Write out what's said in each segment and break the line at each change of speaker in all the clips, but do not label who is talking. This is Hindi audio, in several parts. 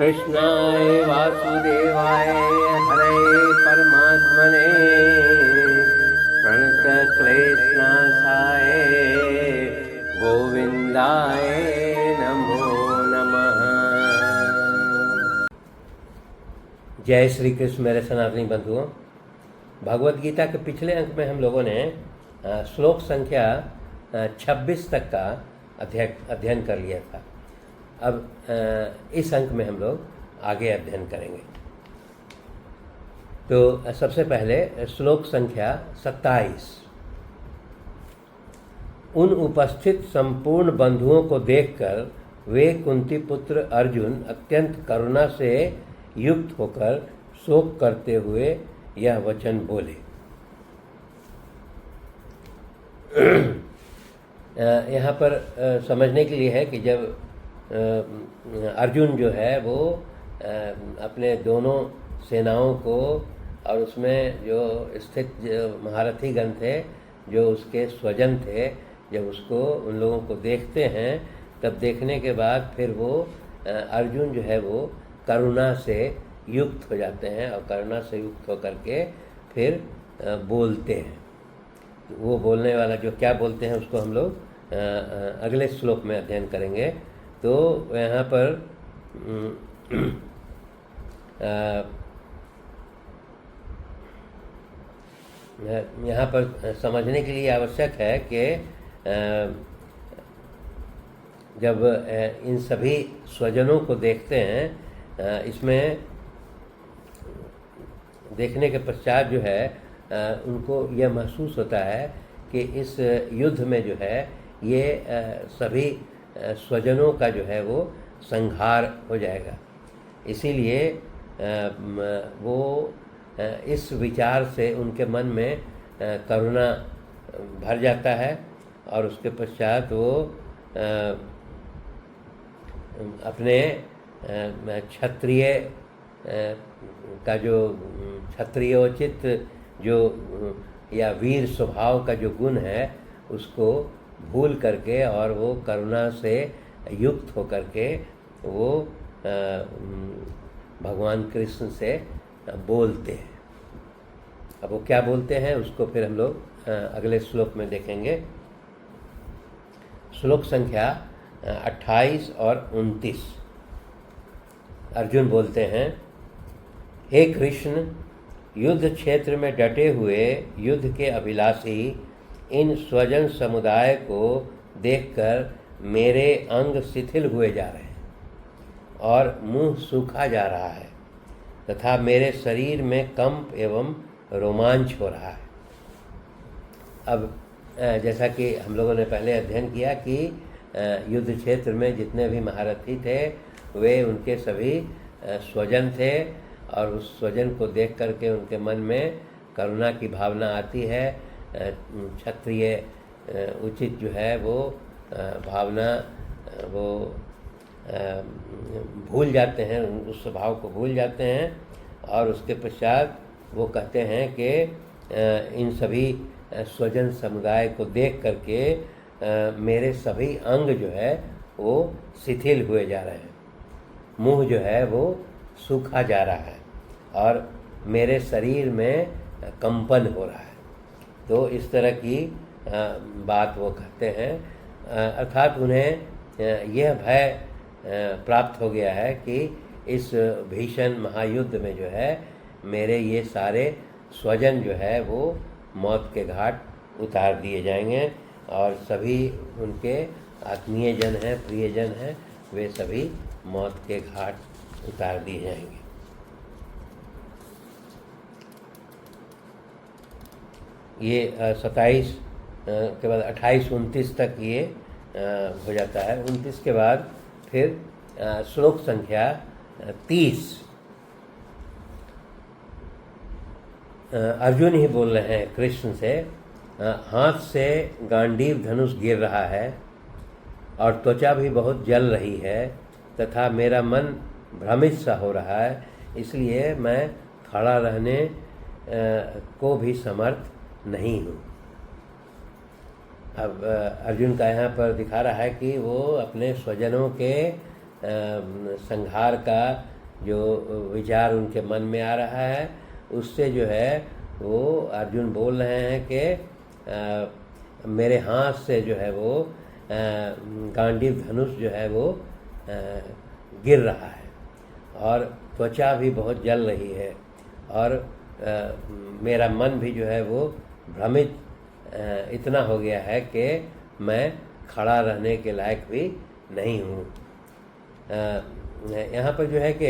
कृष्णाय वासुदेवाय हरे परमात्मने प्रणतक्लेशनाशाय गोविंदाय नमो नमः। जय श्री कृष्ण मेरे सनातनी बंधुओं। भगवत गीता के पिछले अंक में हम लोगों ने श्लोक संख्या 26 तक का अध्ययन कर लिया था। अब इस अंक में हम लोग आगे अध्ययन करेंगे। तो सबसे पहले श्लोक संख्या 27। उन उपस्थित संपूर्ण बंधुओं को देखकर वे कुंती पुत्र अर्जुन अत्यंत करुणा से युक्त होकर शोक करते हुए यह वचन बोले। यहाँ पर समझने के लिए है कि जब अर्जुन जो है वो अपने दोनों सेनाओं को और उसमें जो स्थित महारथी गण थे, जो उसके स्वजन थे, जब उसको उन लोगों को देखते हैं, तब देखने के बाद फिर वो अर्जुन जो है वो करुणा से युक्त हो जाते हैं और करुणा से युक्त होकर के फिर बोलते हैं। वो बोलने वाला जो क्या बोलते हैं उसको हम लोग अगले श्लोक में अध्ययन करेंगे। तो यहाँ पर समझने के लिए आवश्यक है कि जब इन सभी स्वजनों को देखते हैं, इसमें देखने के पश्चात जो है उनको यह महसूस होता है कि इस युद्ध में जो है ये सभी स्वजनों का जो है वो संहार हो जाएगा। इसीलिए वो इस विचार से उनके मन में करुणा भर जाता है और उसके पश्चात वो अपने क्षत्रिय का जो क्षत्रियोचित जो या वीर स्वभाव का जो गुण है उसको भूल करके और वो करुणा से युक्त होकर के वो भगवान कृष्ण से बोलते हैं। अब वो क्या बोलते हैं उसको फिर हम लोग अगले श्लोक में देखेंगे। श्लोक संख्या 28 और 29। अर्जुन बोलते हैं, हे कृष्ण, युद्ध क्षेत्र में डटे हुए युद्ध के अभिलाषी इन स्वजन समुदाय को देखकर मेरे अंग शिथिल हुए जा रहे हैं और मुंह सूखा जा रहा है तथा मेरे शरीर में कंप एवं रोमांच हो रहा है। अब जैसा कि हम लोगों ने पहले अध्ययन किया कि युद्ध क्षेत्र में जितने भी महारथी थे वे उनके सभी स्वजन थे और उस स्वजन को देख करके उनके मन में करुणा की भावना आती है। क्षत्रिय उचित जो है वो भावना वो भूल जाते हैं, उस स्वभाव को भूल जाते हैं और उसके पश्चात वो कहते हैं कि इन सभी स्वजन समुदाय को देख करके मेरे सभी अंग जो है वो शिथिल हुए जा रहे हैं, मुंह जो है वो सूखा जा रहा है और मेरे शरीर में कंपन हो रहा है। तो इस तरह की बात वो कहते हैं, अर्थात उन्हें यह भय प्राप्त हो गया है कि इस भीषण महायुद्ध में जो है मेरे ये सारे स्वजन जो है वो मौत के घाट उतार दिए जाएंगे और सभी उनके आत्मीय जन हैं, प्रियजन हैं, वे सभी मौत के घाट उतार दिए जाएंगे। ये 27 के बाद 28-29 तक ये हो जाता है। 29 के बाद फिर श्लोक संख्या 30। अर्जुन ही बोल रहे हैं कृष्ण से, हाथ से गांडीव धनुष गिर रहा है और त्वचा भी बहुत जल रही है तथा मेरा मन भ्रमित सा हो रहा है, इसलिए मैं खड़ा रहने को भी समर्थ नहीं हूँ। अब अर्जुन का यहाँ पर दिखा रहा है कि वो अपने स्वजनों के संहार का जो विचार उनके मन में आ रहा है उससे जो है वो अर्जुन बोल रहे हैं कि मेरे हाथ से जो है वो गांडीव धनुष जो है वो गिर रहा है और त्वचा भी बहुत जल रही है और मेरा मन भी जो है वो भ्रमित इतना हो गया है कि मैं खड़ा रहने के लायक भी नहीं हूँ। यहाँ पर जो है कि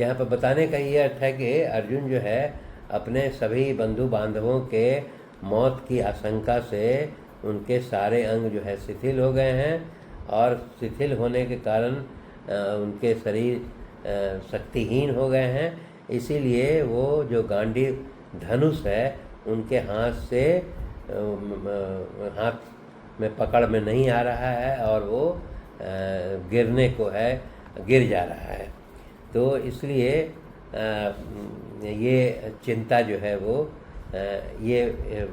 यहाँ पर बताने का ये अर्थ है कि अर्जुन जो है अपने सभी बंधु बांधवों के मौत की आशंका से उनके सारे अंग जो है शिथिल हो गए हैं और शिथिल होने के कारण उनके शरीर शक्तिहीन हो गए हैं। इसीलिए वो जो गांडीव धनुष है उनके हाथ से हाथ में पकड़ में नहीं आ रहा है और वो गिरने को है गिर जा रहा है। तो इसलिए ये चिंता जो है वो ये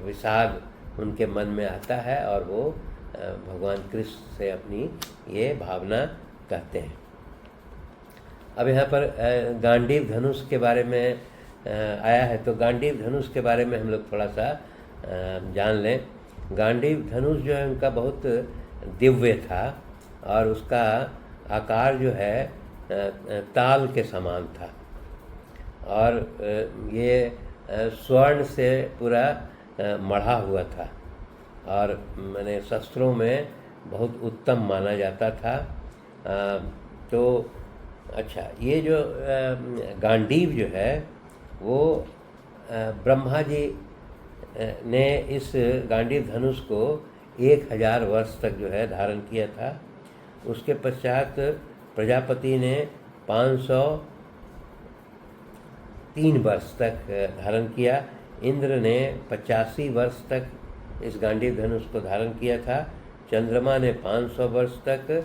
विषाद उनके मन में आता है और वो भगवान कृष्ण से अपनी ये भावना कहते हैं। अब यहाँ पर गांडीव धनुष के बारे में आया है तो गांडीव धनुष के बारे में हम लोग थोड़ा सा जान लें। गांडीव धनुष जो है उनका बहुत दिव्य था और उसका आकार जो है ताल के समान था और ये स्वर्ण से पूरा मढ़ा हुआ था और मैंने शस्त्रों में बहुत उत्तम माना जाता था। तो अच्छा, ये जो गांडीव जो है वो ब्रह्मा जी ने इस गांडीव धनुष को 1000 वर्ष तक जो है धारण किया था। उसके पश्चात प्रजापति ने 503 वर्ष तक धारण किया। इंद्र ने 85 वर्ष तक इस गांडीव धनुष को धारण किया था। चंद्रमा ने 500 वर्ष तक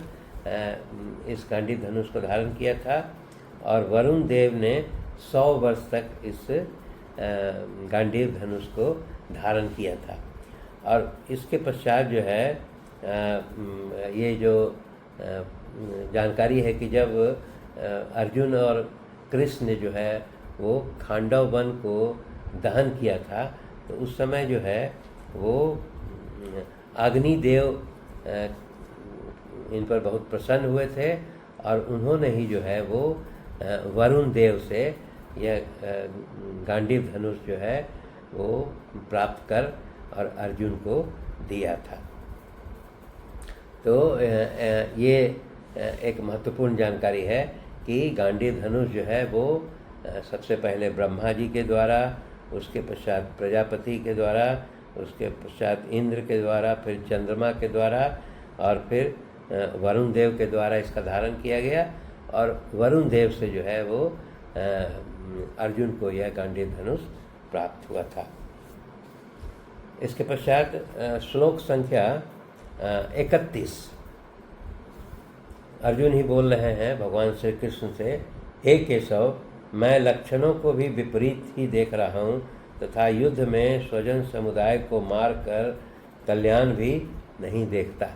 इस गांडीव धनुष को धारण किया था और वरुण देव ने 100 वर्ष तक इस गांडीव धनुष को धारण किया था। और इसके पश्चात जो है ये जो जानकारी है कि जब अर्जुन और कृष्ण ने जो है वो खांडव वन को दहन किया था तो उस समय जो है वो अग्निदेव इन पर बहुत प्रसन्न हुए थे और उन्होंने ही जो है वो वरुण देव से यह गांडीव धनुष जो है वो प्राप्त कर और अर्जुन को दिया था। तो ये एक महत्वपूर्ण जानकारी है कि गांडीव धनुष जो है वो सबसे पहले ब्रह्मा जी के द्वारा, उसके पश्चात प्रजापति के द्वारा, उसके पश्चात इंद्र के द्वारा, फिर चंद्रमा के द्वारा और फिर वरुण देव के द्वारा इसका धारण किया गया और वरुण देव से जो है वो अर्जुन को यह गांडीव धनुष प्राप्त हुआ था। इसके पश्चात श्लोक संख्या 31 अर्जुन ही बोल रहे हैं भगवान श्री कृष्ण से, हे केशव, मैं लक्षणों को भी विपरीत ही देख रहा हूँ तथा युद्ध में स्वजन समुदाय को मारकर कल्याण भी नहीं देखता।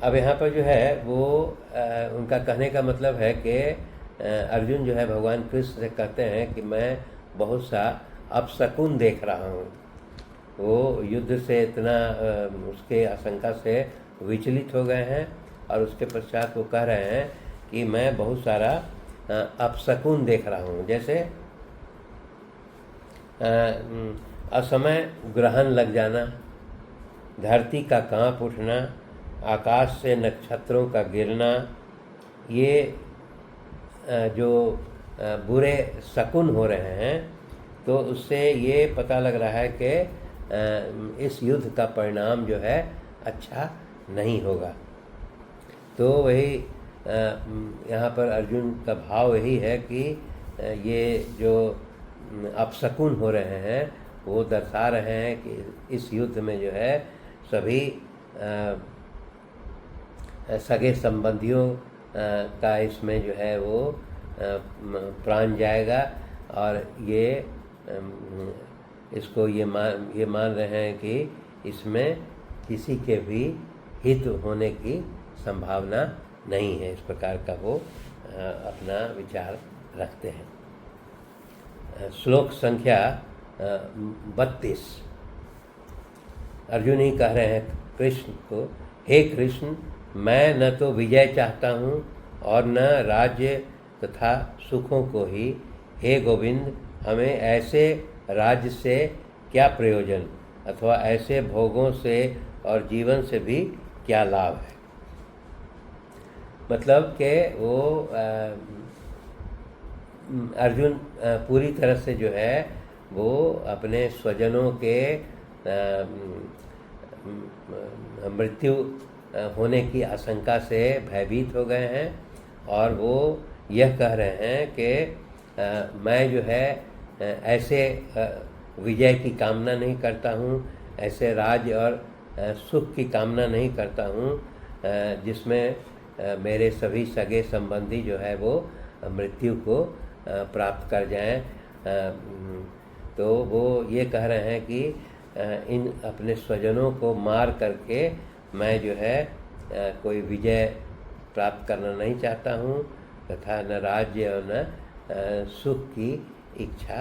अब यहाँ पर जो है वो उनका कहने का मतलब है कि अर्जुन जो है भगवान कृष्ण से कहते हैं कि मैं बहुत सा अपशकुन देख रहा हूँ। वो युद्ध से इतना उसके आशंका से विचलित हो गए हैं और उसके पश्चात वो कह रहे हैं कि मैं बहुत सारा अपशकुन देख रहा हूँ। जैसे असमय ग्रहण लग जाना, धरती का कांप उठना, आकाश से नक्षत्रों का गिरना, ये जो बुरे शकुन हो रहे हैं तो उससे ये पता लग रहा है कि इस युद्ध का परिणाम जो है अच्छा नहीं होगा। तो वही यहाँ पर अर्जुन का भाव यही है कि ये जो अपशकुन हो रहे हैं वो दर्शा रहे हैं कि इस युद्ध में जो है सभी सगे संबंधियों का इसमें जो है वो प्राण जाएगा और ये इसको ये मान रहे हैं कि इसमें किसी के भी हित होने की संभावना नहीं है। इस प्रकार का वो अपना विचार रखते हैं। श्लोक संख्या 32। अर्जुन ही कह रहे हैं कृष्ण को, हे कृष्ण, मैं न तो विजय चाहता हूँ और न राज्य तथा सुखों को ही। हे गोविंद, हमें ऐसे राज्य से क्या प्रयोजन अथवा ऐसे भोगों से और जीवन से भी क्या लाभ है। मतलब कि वो अर्जुन पूरी तरह से जो है वो अपने स्वजनों के मृत्यु होने की आशंका से भयभीत हो गए हैं और वो यह कह रहे हैं कि मैं जो है ऐसे विजय की कामना नहीं करता हूँ, ऐसे राज्य और सुख की कामना नहीं करता हूँ जिसमें मेरे सभी सगे संबंधी जो है वो मृत्यु को प्राप्त कर जाएं। तो वो ये कह रहे हैं कि इन अपने स्वजनों को मार करके मैं जो है कोई विजय प्राप्त करना नहीं चाहता हूँ तथा न राज्य और न सुख की इच्छा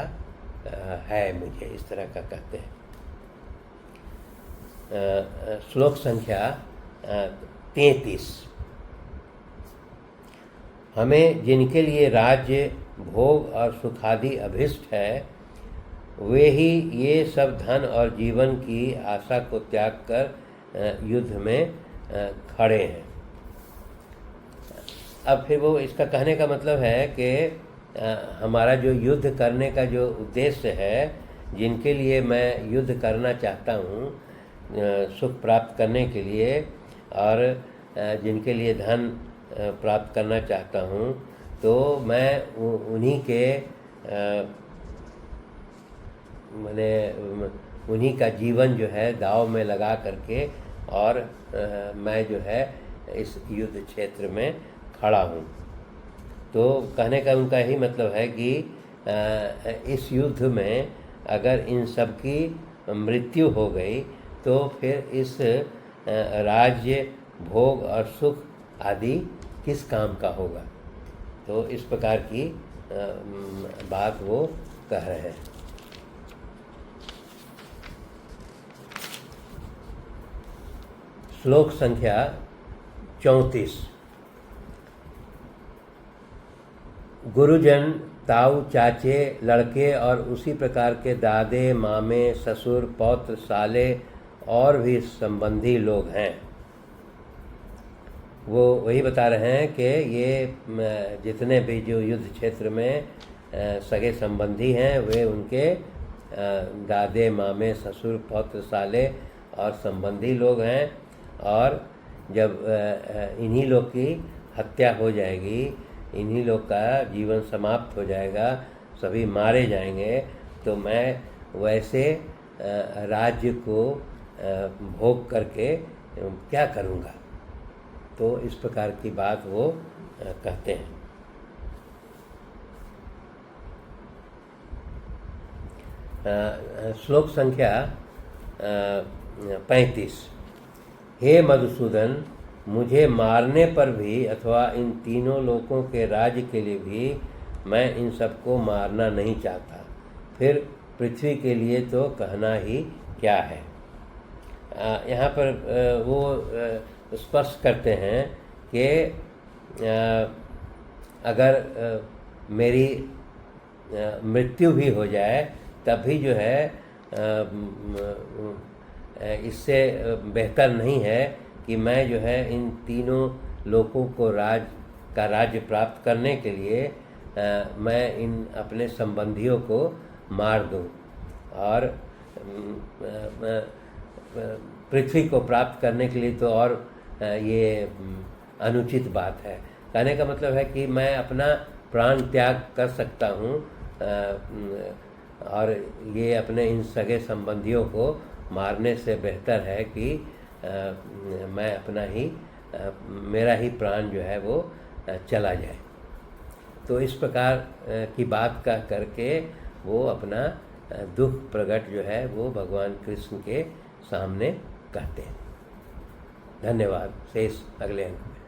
है मुझे, इस तरह का कहते हैं। श्लोक संख्या 33। हमें जिनके लिए राज्य भोग और सुखादि अभिष्ट है वे ही ये सब धन और जीवन की आशा को त्याग कर युद्ध में खड़े हैं। अब फिर वो इसका कहने का मतलब है कि हमारा जो युद्ध करने का जो उद्देश्य है, जिनके लिए मैं युद्ध करना चाहता हूँ सुख प्राप्त करने के लिए और जिनके लिए धन प्राप्त करना चाहता हूँ, तो मैं उन्हीं के मैंने उन्हीं का जीवन जो है दांव में लगा करके और मैं जो है इस युद्ध क्षेत्र में खड़ा हूँ। तो कहने का उनका यही मतलब है कि इस युद्ध में अगर इन सब की मृत्यु हो गई तो फिर इस राज्य भोग और सुख आदि किस काम का होगा। तो इस प्रकार की बात वो कह रहे हैं। श्लोक संख्या 34। गुरुजन, ताऊ, चाचे, लड़के और उसी प्रकार के दादे, मामे, ससुर, पौत्र, साले और भी संबंधी लोग हैं। वो वही बता रहे हैं कि ये जितने भी जो युद्ध क्षेत्र में सगे संबंधी हैं वे उनके दादे, मामे, ससुर, पौत्र, साले और संबंधी लोग हैं। और जब इन्हीं लोग की हत्या हो जाएगी, इन्हीं लोग का जीवन समाप्त हो जाएगा, सभी मारे जाएंगे, तो मैं वैसे राज्य को भोग करके क्या करूँगा। तो इस प्रकार की बात वो कहते हैं। श्लोक संख्या 35। हे मधुसूदन, मुझे मारने पर भी अथवा इन तीनों लोकों के राज्य के लिए भी मैं इन सबको मारना नहीं चाहता, फिर पृथ्वी के लिए तो कहना ही क्या है। यहाँ पर वो स्पष्ट करते हैं कि अगर मेरी मृत्यु भी हो जाए तब भी जो है इससे बेहतर नहीं है कि मैं जो है इन तीनों लोगों को राज्य प्राप्त करने के लिए मैं इन अपने संबंधियों को मार दूं और पृथ्वी को प्राप्त करने के लिए तो और ये अनुचित बात है। कहने का मतलब है कि मैं अपना प्राण त्याग कर सकता हूँ और ये अपने इन सगे संबंधियों को मारने से बेहतर है कि मैं अपना ही मेरा ही प्राण जो है वो चला जाए। तो इस प्रकार की बात कह करके वो अपना दुख प्रकट जो है वो भगवान कृष्ण के सामने कहते हैं। धन्यवाद। शेष अगले अंक में।